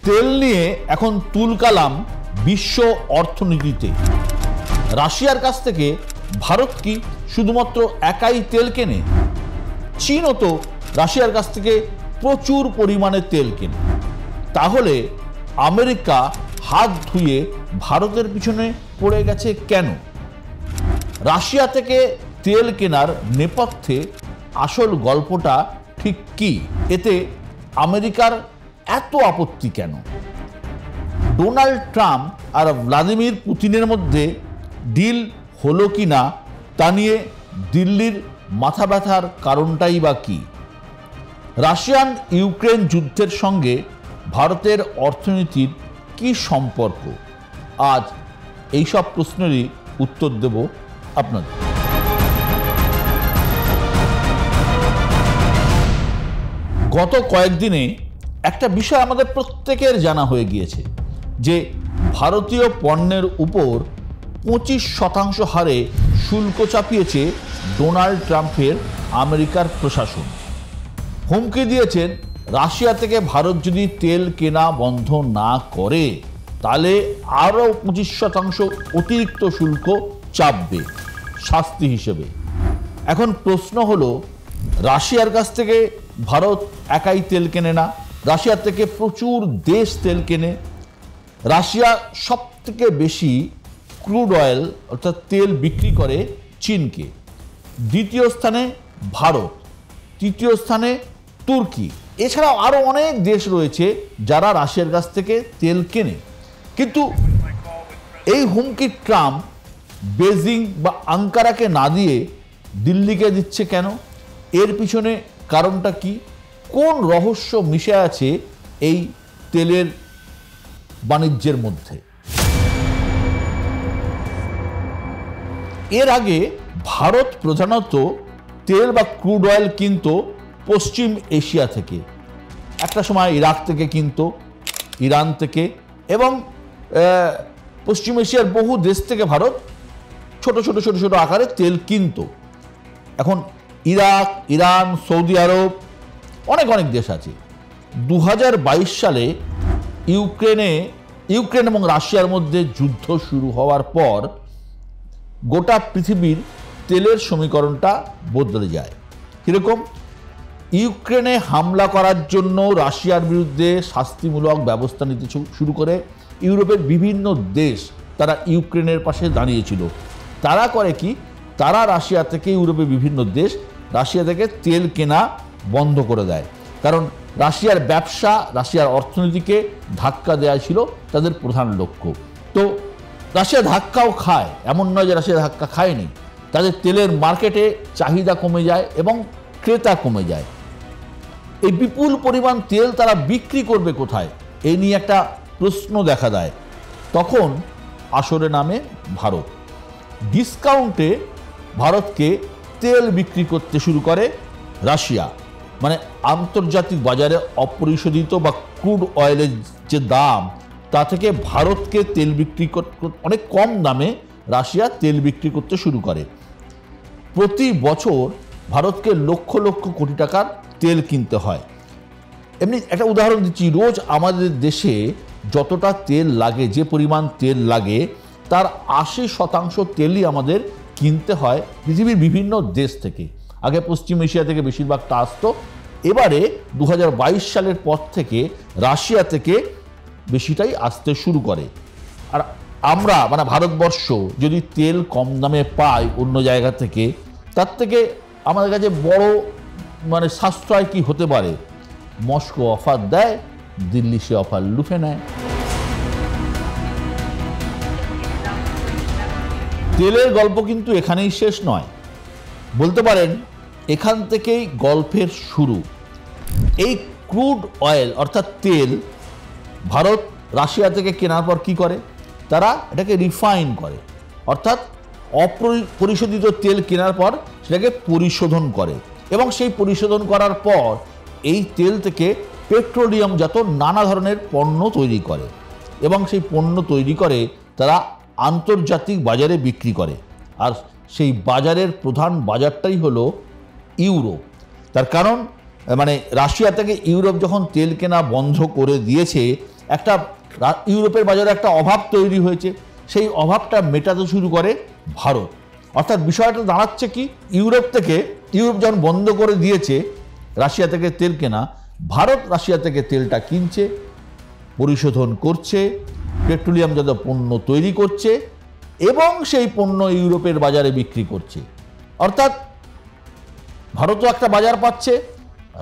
তেল নিয়ে এখন তুলকালাম বিশ্ব অর্থনীতিতে। রাশিয়ার কাছ থেকে ভারত কি শুধুমাত্র একাই তেল কেনে? চীনও তো রাশিয়ার কাছ থেকে প্রচুর পরিমাণে তেল কেনে। তাহলে আমেরিকা হাত ধুয়ে ভারতের পিছনে পড়ে গেছে কেন? রাশিয়া থেকে তেল কেনার নেপথ্যে আসল গল্পটা ঠিক কি? এতে আমেরিকার এত আপত্তি কেন? ডোনাল্ড ট্রাম্প আর ভ্লাদিমির পুতিনের মধ্যে ডিল হলো কি না তা নিয়ে দিল্লির মাথা ব্যথার কারণটাই বা কি? রাশিয়ান ইউক্রেন যুদ্ধের সঙ্গে ভারতের অর্থনীতির কি সম্পর্ক? আজ এইসব প্রশ্নেরই উত্তর দেব আপনাদের। গত কয়েকদিনে একটা বিষয় আমাদের প্রত্যেকের জানা হয়ে গিয়েছে যে ভারতীয় পণ্যের উপর 25% হারে শুল্ক চাপিয়েছে ডোনাল্ড ট্রাম্পের আমেরিকার প্রশাসন। হুমকি দিয়েছেন রাশিয়া থেকে ভারত যদি তেল কেনা বন্ধ না করে তাহলে আরও 25% অতিরিক্ত শুল্ক চাপবে শাস্তি হিসেবে। এখন প্রশ্ন হলো, রাশিয়ার কাছ থেকে ভারত একাই তেল কেনে না, রাশিয়ার থেকে প্রচুর দেশ তেল কেনে। রাশিয়া সবথেকে বেশি ক্রুড অয়েল অর্থাৎ তেল বিক্রি করে চীনকে, দ্বিতীয় স্থানে ভারত, তৃতীয় স্থানে তুর্কি। এছাড়াও আরও অনেক দেশ রয়েছে যারা রাশিয়ার কাছ থেকে তেল কেনে। কিন্তু এই হুমকি ট্রাম্প বেজিং বা আঙ্কারাকে না দিয়ে দিল্লিকে দিচ্ছে কেন? এর পিছনে কারণটা কি? কোন রহস্য মিশে আছে এই তেলের বাণিজ্যের মধ্যে? এর আগে ভারত প্রধানত তেল বা ক্রুড অয়েল কিনত পশ্চিম এশিয়া থেকে, একটা সময় ইরাক থেকে কিনত, ইরান থেকে, এবং পশ্চিম এশিয়ার বহু দেশ থেকে ভারত ছোট ছোট ছোট ছোট আকারে তেল কিনত। এখন ইরাক, ইরান, সৌদি আরব, অনেক অনেক দেশ আছে। 2022 সালে ইউক্রেন এবং রাশিয়ার মধ্যে যুদ্ধ শুরু হওয়ার পর গোটা পৃথিবীর তেলের সমীকরণটা বদলে যায়। কীরকম? ইউক্রেনে হামলা করার জন্য রাশিয়ার বিরুদ্ধে শাস্তিমূলক ব্যবস্থা নিতে শুরু করে ইউরোপের বিভিন্ন দেশ, তারা ইউক্রেনের পাশে দাঁড়িয়েছিল। তারা করে কি? তারা রাশিয়া থেকে, ইউরোপের বিভিন্ন দেশ রাশিয়া থেকে তেল কেনা বন্ধ করে দেয়। কারণ রাশিয়ার ব্যবসা, রাশিয়ার অর্থনীতিকে ধাক্কা দেওয়া ছিল তাদের প্রধান লক্ষ্য। তো রাশিয়া ধাক্কাও খায়, এমন নয় যে রাশিয়া ধাক্কা খায়নি। তাদের তেলের মার্কেটে চাহিদা কমে যায় এবং ক্রেতা কমে যায়। এই বিপুল পরিমাণ তেল তারা বিক্রি করবে কোথায়? এই নিয়ে একটা প্রশ্ন দেখা দেয়। তখন আসরে নামে ভারত। ডিসকাউন্টে ভারতকে তেল বিক্রি করতে শুরু করে রাশিয়া। মানে আন্তর্জাতিক বাজারে অপরিশোধিত বা ক্রুড অয়েলের যে দাম, তা থেকে ভারতকে তেল বিক্রি অনেক কম দামে রাশিয়া তেল বিক্রি করতে শুরু করে। প্রতি বছর ভারতকে লক্ষ লক্ষ কোটি টাকার তেল কিনতে হয়। এমনি একটা উদাহরণ দিচ্ছি, রোজ আমাদের দেশে যতটা তেল লাগে, যে পরিমাণ তেল লাগে, তার 80% তেলই আমাদের কিনতে হয় পৃথিবীর বিভিন্ন দেশ থেকে। আগে পশ্চিম এশিয়া থেকে বেশিরভাগটা আসতো, এবারে 2022 সালের পর থেকে রাশিয়া থেকে বেশিটাই আসতে শুরু করে। আর আমরা মানে ভারতবর্ষ যদি তেল কম দামে পাই অন্য জায়গা থেকে, তার থেকে আমাদের কাছে বড় মানে সাশ্রয় কি হতে পারে? মস্কো অফার দেয়, দিল্লি সে অফার লুফে নেয়। তেলের গল্প কিন্তু এখানেই শেষ নয়, বলতে পারেন এখান থেকেই গল্পের শুরু। এই ক্রুড অয়েল অর্থাৎ তেল ভারত রাশিয়া থেকে কেনার পর কি করে? তারা এটাকে রিফাইন করে, অর্থাৎ অপরিশোধিত তেল কেনার পর সেটাকে পরিশোধন করে, এবং সেই পরিশোধন করার পর এই তেল থেকে পেট্রোলিয়ামজাত নানা ধরনের পণ্য তৈরি করে, এবং সেই পণ্য তৈরি করে তারা আন্তর্জাতিক বাজারে বিক্রি করে। আর সেই বাজারের প্রধান বাজারটাই হলো ইউরোপ। তার কারণ মানে রাশিয়া থেকে ইউরোপ যখন তেল কেনা বন্ধ করে দিয়েছে, একটা ইউরোপের বাজারে একটা অভাব তৈরি হয়েছে, সেই অভাবটা মেটাতে শুরু করে ভারত। অর্থাৎ বিষয়টা দাঁড়াচ্ছে কি, ইউরোপ যখন বন্ধ করে দিয়েছে রাশিয়া থেকে তেল কেনা, ভারত রাশিয়া থেকে তেলটা কিনছে, পরিশোধন করছে, পেট্রোলিয়ামজাত পণ্য তৈরি করছে এবং সেই পণ্য ইউরোপের বাজারে বিক্রি করছে। অর্থাৎ ভারতও একটা বাজার পাচ্ছে,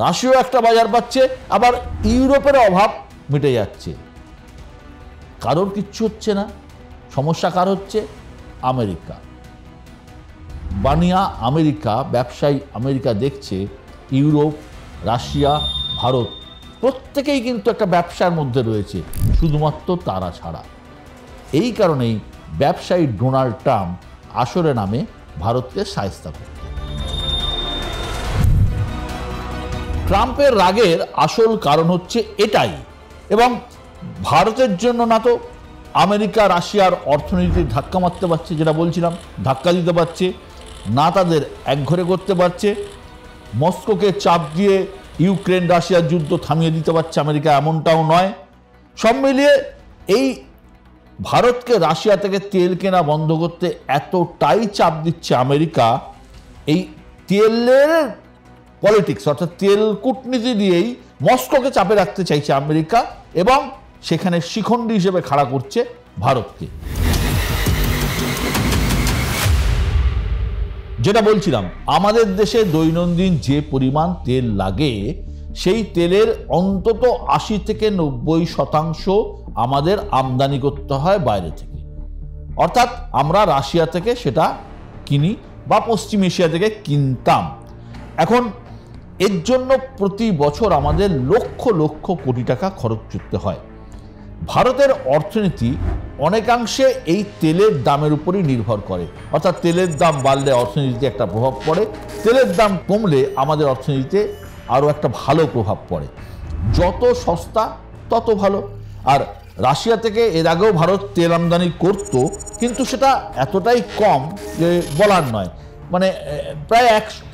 রাশিয়াও একটা বাজার পাচ্ছে, আবার ইউরোপের অভাব মিটে যাচ্ছে। কারোর কিচ্ছু হচ্ছে না। সমস্যা কার হচ্ছে? আমেরিকা। বানিয়া আমেরিকা, ব্যবসায়ী আমেরিকা দেখছে ইউরোপ, রাশিয়া, ভারত প্রত্যেকেই কিন্তু একটা ব্যবসার মধ্যে রয়েছে, শুধুমাত্র তারা ছাড়া। এই কারণেই ব্যবসায়ী ডোনাল্ড ট্রাম্প আসরে নামে ভারতকে শায়েস্তা করতে। ট্রাম্পের রাগের আসল কারণ হচ্ছে এটাই, এবং ভারতের জন্য না তো আমেরিকা রাশিয়ার অর্থনীতির ধাক্কা মারতে পারছে, যেটা বলছিলাম, ধাক্কা দিতে পারছে না, তাদের একঘরে করতে পারছে, মস্কোকে চাপ দিয়ে ইউক্রেন রাশিয়ার যুদ্ধ থামিয়ে দিতে পারছে আমেরিকা, এমনটাও নয়। সব মিলিয়ে এই ভারতকে রাশিয়া থেকে তেল কেনা বন্ধ করতে এতটাই চাপ দিচ্ছে আমেরিকা, এই তেলের পলিটিক্স অর্থাৎ তেল কূটনীতি দিয়েই মস্কোকে চাপে রাখতে চাইছে আমেরিকা, এবং সেখানে শিখণ্ডী হিসেবে খাড়া করছে ভারতকে। যেটা বলছিলাম, আমাদের দেশে দৈনন্দিন যে পরিমাণ তেল লাগে, সেই তেলের অন্তত ৮০ থেকে ৯০% আমাদের আমদানি করতে হয় বাইরে থেকে। অর্থাৎ আমরা রাশিয়া থেকে সেটা কিনি বা পশ্চিম এশিয়া থেকে কিনতাম। এখন এর জন্য প্রতি বছর আমাদের লক্ষ লক্ষ কোটি টাকা খরচ করতে হয়। ভারতের অর্থনীতি অনেকাংশে এই তেলের দামের উপরই নির্ভর করে। অর্থাৎ তেলের দাম বাড়লে অর্থনীতিতে একটা প্রভাব পড়ে, তেলের দাম কমলে আমাদের অর্থনীতিতে আরও একটা ভালো প্রভাব পড়ে। যত সস্তা তত ভালো। আর রাশিয়া থেকে এর আগেও ভারত তেল আমদানি করত, কিন্তু সেটা এতটাই কম যে বলার নয়, মানে প্রায়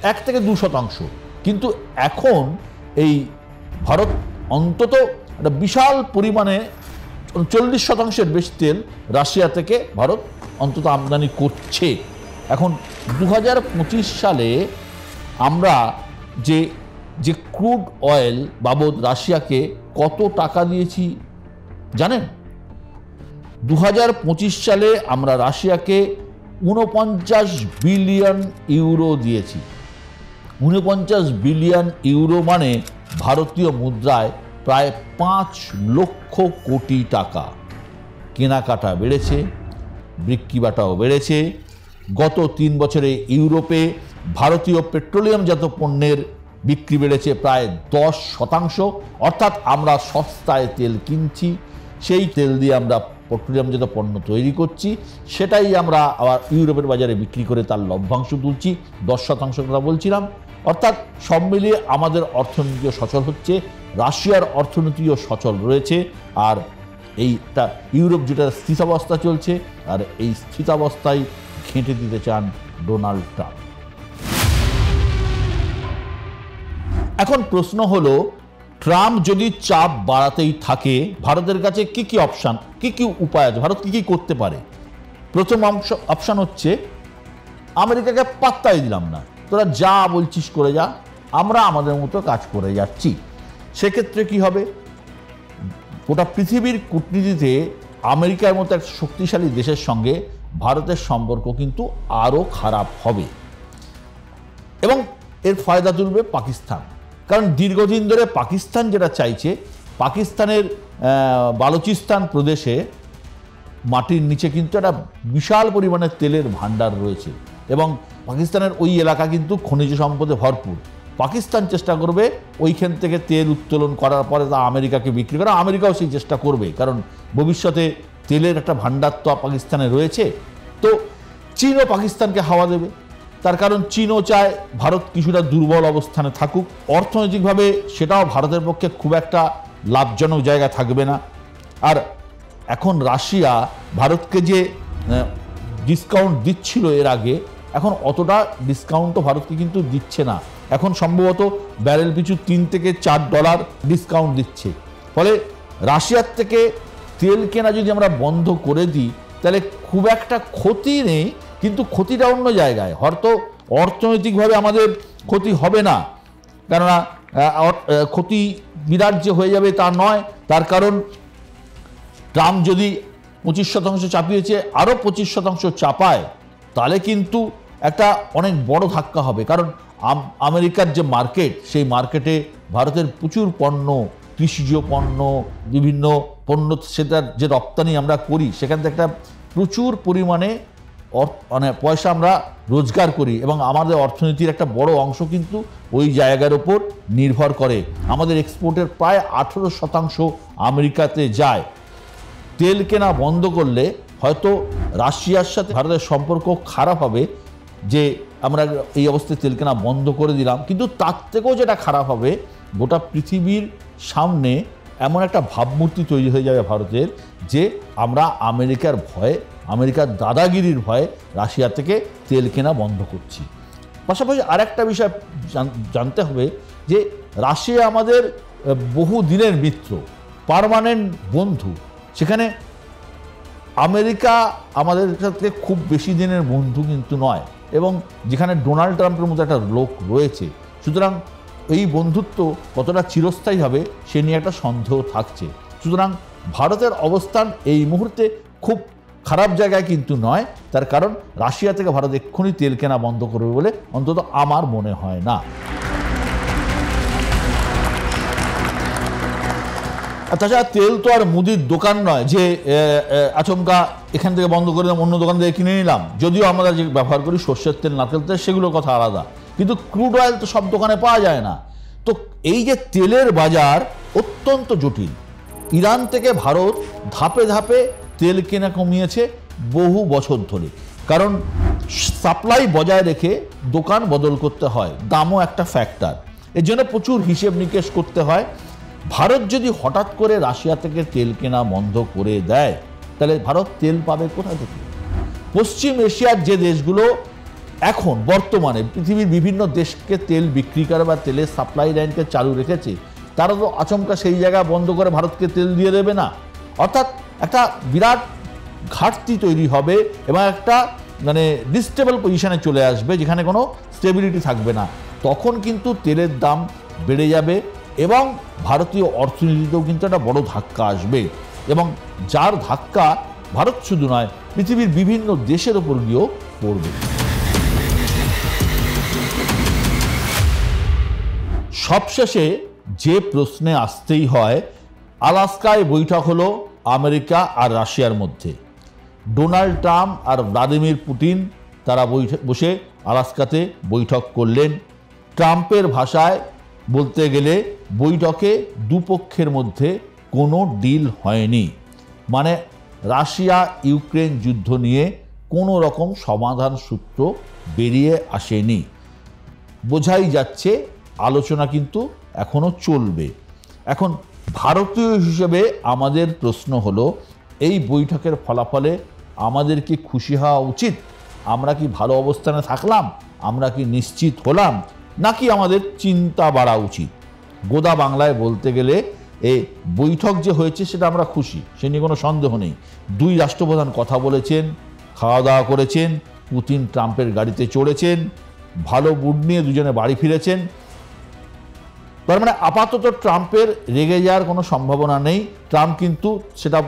1 থেকে 2%। কিন্তু এখন এই ভারত অন্তত একটা বিশাল পরিমাণে 40% বেশি তেল রাশিয়া থেকে ভারত অন্তত আমদানি করছে। এখন 2025 সালে আমরা যে ক্রুড অয়েল বাবদ রাশিয়াকে কত টাকা দিয়েছি জানেন? 2025 সালে আমরা রাশিয়াকে 49 বিলিয়ন ইউরো দিয়েছি। 49 বিলিয়ন ইউরো মানে ভারতীয় মুদ্রায় প্রায় 5 লক্ষ কোটি টাকা। কেনাকাটা বেড়েছে, বিক্রি বাটাও বেড়েছে। গত 3 বছরে ইউরোপে ভারতীয় পেট্রোলিয়ামজাত পণ্যের বিক্রি বেড়েছে প্রায় 10%। অর্থাৎ আমরা সস্তায় তেল কিনছি, সেই তেল দিয়ে আমরা পেট্রোলিয়ামজাত পণ্য তৈরি করছি, সেটাই আমরা আবার ইউরোপের বাজারে বিক্রি করে তার লভ্যাংশ তুলছি। 10% কথা বলছিলাম। অর্থাৎ সব মিলিয়ে আমাদের অর্থনীতিও সচল হচ্ছে, রাশিয়ার অর্থনীতিও সচল রয়েছে। আর এইটা ইউরোপ যেটা স্থিতাবস্থা চলছে, আর এই স্থিতাবস্থায় ঘেঁটে দিতে চান ডোনাল্ড ট্রাম্প। এখন প্রশ্ন হলো, ট্রাম্প যদি চাপ বাড়াতেই থাকে, ভারতের কাছে কি কি অপশান, কি কি উপায় আছে, ভারত কি কি করতে পারে? প্রথম অপশান হচ্ছে, আমেরিকাকে পাত্তাই দিলাম না, তোরা যা বলছিস করে যা, আমরা আমাদের মতো কাজ করে যাচ্ছি। সেক্ষেত্রে কি হবে? গোটা পৃথিবীর কূটনীতিতে আমেরিকার মতো এক শক্তিশালী দেশের সঙ্গে ভারতের সম্পর্ক কিন্তু আরও খারাপ হবে, এবং এর ফায়দা তুলবে পাকিস্তান। কারণ দীর্ঘদিন ধরে পাকিস্তান যেটা চাইছে, পাকিস্তানের বালুচিস্তান প্রদেশে মাটির নিচে কিন্তু একটা বিশাল পরিমাণে তেলের ভান্ডার রয়েছে, এবং পাকিস্তানের ওই এলাকা কিন্তু খনিজ সম্পদে ভরপুর। পাকিস্তান চেষ্টা করবে ওইখান থেকে তেল উত্তোলন করার পরে তা আমেরিকাকে বিক্রি করা। আমেরিকাও সেই চেষ্টা করবে, কারণ ভবিষ্যতে তেলের একটা ভান্ডার তো পাকিস্তানে রয়েছে। তো চীনও পাকিস্তানকে হাওয়া দেবে, তার কারণ চীনও চায় ভারত কিছুটা দুর্বল অবস্থানে থাকুক। অর্থনৈতিকভাবে সেটাও ভারতের পক্ষে খুব একটা লাভজনক জায়গা থাকবে না। আর এখন রাশিয়া ভারতকে যে ডিসকাউন্ট দিচ্ছিল এর আগে, এখন অতটা ডিসকাউন্টও ভারতকে কিন্তু দিচ্ছে না। এখন সম্ভবত ব্যারেল পিছু $3 থেকে $4 ডিসকাউন্ট দিচ্ছে। ফলে রাশিয়ার থেকে তেল কেনা যদি আমরা বন্ধ করে দিই তাহলে খুব একটা ক্ষতি নেই, কিন্তু ক্ষতিটা অন্য জায়গায়। হয়তো অর্থনৈতিকভাবে আমাদের ক্ষতি হবে না, কেননা ক্ষতি বিরাট যে হয়ে যাবে তা নয়। তার কারণ ট্রাম্প যদি 25% চাপিয়েছে, আরও 25% চাপায়, তাহলে কিন্তু একটা অনেক বড় ধাক্কা হবে। কারণ আমেরিকার যে মার্কেট, সেই মার্কেটে ভারতের প্রচুর পণ্য, কৃষিজ পণ্য, বিভিন্ন পণ্য, সেটার যে রপ্তানি আমরা করি, সেখান থেকে একটা প্রচুর পরিমাণে মানে পয়সা আমরা রোজগার করি, এবং আমাদের অর্থনীতির একটা বড় অংশ কিন্তু ওই জায়গার ওপর নির্ভর করে। আমাদের এক্সপোর্টের প্রায় 18% আমেরিকাতে যায়। তেল কেনা বন্ধ করলে হয়তো রাশিয়ার সাথে ভারতের সম্পর্ক খারাপ হবে, যে আমরা এই অবস্থায় তেল কেনা বন্ধ করে দিলাম। কিন্তু তার থেকেও যেটা খারাপ হবে, গোটা পৃথিবীর সামনে এমন একটা ভাবমূর্তি তৈরি হয়ে যাবে ভারতের, যে আমরা আমেরিকার ভয়ে, আমেরিকার দাদাগিরির ভয়ে রাশিয়া থেকে তেল কেনা বন্ধ করছি। পাশাপাশি আরেকটা বিষয় জানতে হবে যে রাশিয়া আমাদের বহু দিনের মিত্র, পার্মানেন্ট বন্ধু। সেখানে আমেরিকা আমাদের সাথে খুব বেশি দিনের বন্ধু কিন্তু নয়, এবং যেখানে ডোনাল্ড ট্রাম্পের মতো একটা লোক রয়েছে, সুতরাং এই বন্ধুত্ব কতটা চিরস্থায়ী হবে সে নিয়ে একটা সন্দেহ থাকছে। সুতরাং ভারতের অবস্থান এই মুহূর্তে খুব খারাপ জায়গায় কিন্তু নয়। তার কারণ রাশিয়া থেকে ভারত এক্ষুনি তেল কেনা বন্ধ করবে বলে অন্তত আমার মনে হয় না। তাছাড়া তেল তো আর মুদির দোকান নয় যে আচমকা এখান থেকে বন্ধ করে দিলাম, অন্য দোকান থেকে কিনে নিলাম। যদিও আমরা যে ব্যবহার করি সর্ষের তেল, নারকেল তেল, সেগুলোর কথা আলাদা, কিন্তু ক্রুড অয়েল তো সব দোকানে পাওয়া যায় না। তো এই যে তেলের বাজার অত্যন্ত জটিল। ইরান থেকে ভারত ধাপে ধাপে তেল কেনা কমিয়েছে বহু বছর ধরে, কারণ সাপ্লাই বজায় রেখে দোকান বদল করতে হয়, দামও একটা ফ্যাক্টর। এর জন্য প্রচুর হিসেব নিকেশ করতে হয়। ভারত যদি হঠাৎ করে রাশিয়া থেকে তেল কেনা বন্ধ করে দেয়, তাহলে ভারত তেল পাবে কোথা থেকে? পশ্চিম এশিয়ার যে দেশগুলো এখন বর্তমানে পৃথিবীর বিভিন্ন দেশকে তেল বিক্রি করে বা তেলের সাপ্লাই লাইনকে চালু রেখেছে, তারা তো আচমকা সেই জায়গা বন্ধ করে ভারতকে তেল দিয়ে দেবে না। অর্থাৎ একটা বিরাট ঘাটতি তৈরি হবে এবং একটা মানে ডিস্টেবল পজিশনে চলে আসবে, যেখানে কোনো স্টেবিলিটি থাকবে না। তখন কিন্তু তেলের দাম বেড়ে যাবে এবং ভারতীয় অর্থনীতিতেও কিন্তু একটা বড় ধাক্কা আসবে, এবং যার ধাক্কা ভারত শুধু নয়, পৃথিবীর বিভিন্ন দেশের ওপর গিয়েও পড়বে। সবশেষে যে প্রশ্নে আসতেই হয়, আলাস্কায় বৈঠক হলো আমেরিকা আর রাশিয়ার মধ্যে। ডোনাল্ড ট্রাম্প আর ভ্লাদিমির পুতিন তারা বসে আলাস্কাতে বৈঠক করলেন। ট্রাম্পের ভাষায় বলতে গেলে বৈঠকে দুপক্ষের মধ্যে কোনো ডিল হয়নি, মানে রাশিয়া ইউক্রেন যুদ্ধ নিয়ে কোনো রকম সমাধান সূত্র বেরিয়ে আসেনি। বোঝাই যাচ্ছে আলোচনা কিন্তু এখনো চলবে। এখন ভারতীয় হিসেবে আমাদের প্রশ্ন হলো, এই বৈঠকের ফলাফলে আমাদের কি খুশি হওয়া উচিত? আমরা কি ভালো অবস্থানে থাকলাম? আমরা কি নিশ্চিত হলাম? নাকি আমাদের চিন্তা বাড়া উচিত? গোদা বাংলায় বলতে গেলে এই বৈঠক যে হয়েছে সেটা আমরা খুশি, সে নিয়ে কোনো সন্দেহ নেই। দুই রাষ্ট্রপ্রধান কথা বলেছেন, খাওয়া দাওয়া করেছেন, পুতিন ট্রাম্পের গাড়িতে চড়েছেন, ভালো মুড নিয়ে দুজনে বাড়ি ফিরেছেন। তার মানে আপাতত ট্রাম্পের রেগে যাওয়ার কোনো সম্ভাবনা নেই। ট্রাম্প কিন্তু সেটা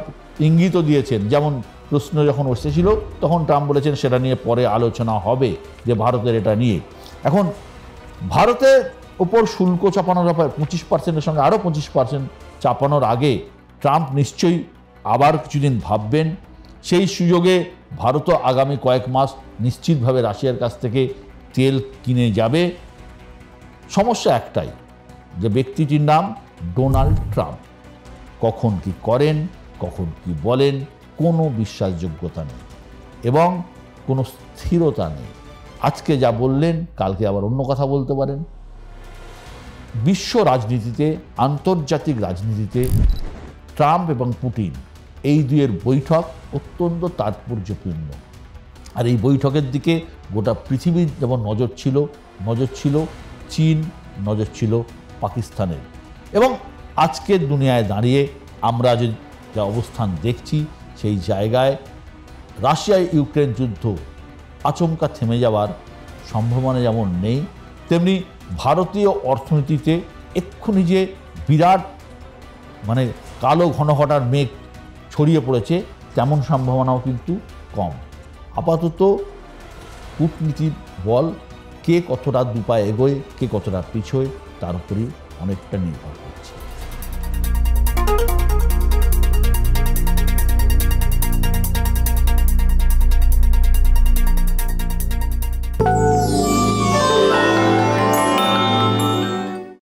ইঙ্গিতও দিয়েছেন, যেমন প্রশ্ন যখন এসেছিল তখন ট্রাম্প বলেছেন সেটা নিয়ে পরে আলোচনা হবে, যে ভারতের এটা নিয়ে। এখন ভারতের ওপর শুল্ক চাপানোর ব্যাপারে 25%-এর সঙ্গে আরও 25% চাপানোর আগে ট্রাম্প নিশ্চয়ই আবার কিছুদিন ভাববেন। সেই সুযোগে ভারতও আগামী কয়েক মাস নিশ্চিতভাবে রাশিয়ার কাছ থেকে তেল কিনে যাবে। সমস্যা একটাই, যে ব্যক্তিটির নাম ডোনাল্ড ট্রাম্প। কখন কি করেন, কখন কি বলেন, কোনো বিশ্বাসযোগ্যতা নেই এবং কোনো স্থিরতা নেই। আজকে যা বললেন কালকে আবার অন্য কথা বলতে পারেন। বিশ্ব রাজনীতিতে, আন্তর্জাতিক রাজনীতিতে ট্রাম্প এবং পুতিন এই দুয়ের বৈঠক অত্যন্ত তাৎপর্যপূর্ণ। আর এই বৈঠকের দিকে গোটা পৃথিবীর যেমন নজর ছিল চীন, নজর ছিল পাকিস্তানের, এবং আজকের দুনিয়ায় দাঁড়িয়ে আমরা যে যা অবস্থান দেখছি সেই জায়গায় রাশিয়া ইউক্রেন যুদ্ধ আচমকা থেমে যাওয়ার সম্ভাবনা যেমন নেই, তেমনি ভারতীয় অর্থনীতিতে এক্ষুনি যে বিরাট মানে কালো ঘনঘটার মেঘ ছড়িয়ে পড়েছে তেমন সম্ভাবনাও কিন্তু কম। আপাতত কূটনীতির বল কে কতটা দুপায়ে এগোয়, কে কতটা পিছোয়, তার উপরই অনেকটা নির্ভর করছে।